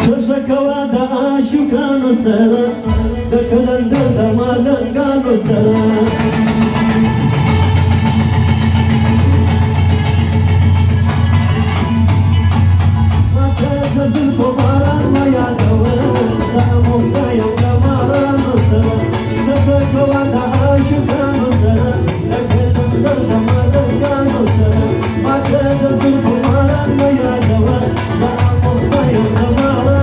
شكوى دا عاشقان سرا دا كلندر دا مالنگان سرا ما تغزل بماران ما يادوا زامو دايم دا ماران سرا شكوى دا عاشقان سرا دا كلندر دا مالنگان سرا ما تغزل بماران ما يادوا زامو دايم دا ماران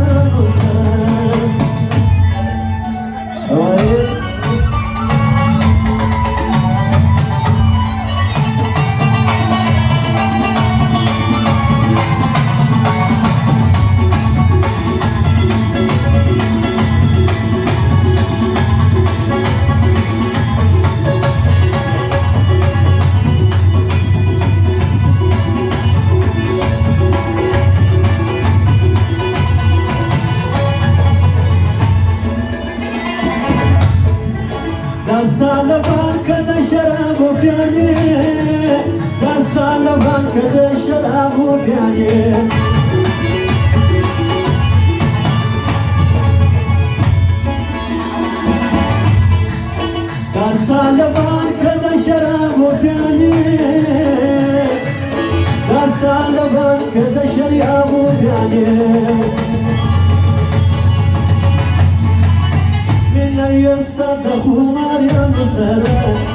دستا لبان کده شراب و پیانی دستا لبان کده شراب و پیانی دستا لبان کده شراب و پیانی دستا لبان کده شراب و پیانی يستد خمار ينصر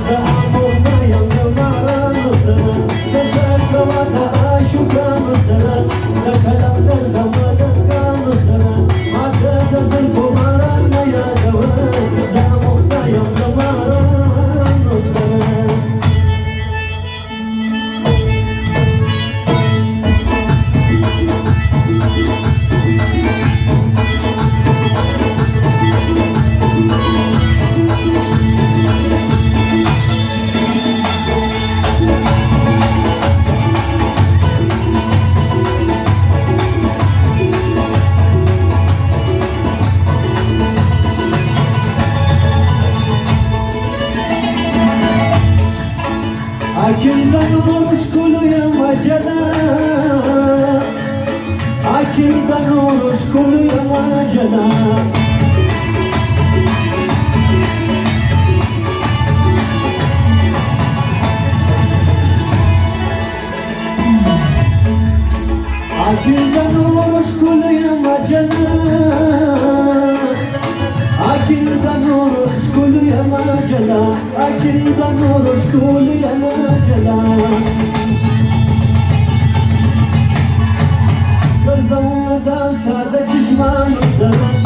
زعمو قيم نار نصر تسك ودا عاشق نصر لك الأمر دمدك نصر ما تزل خمار يا دوار زعمو قيم نار نصر أكيد نور كل يوم جلا أكيد نور كل يوم جلا أكيد نور كل يوم جلا أكيد نور كل يوم جلا أكيد نور كل يوم جلا كل زمان سادة چشمان سر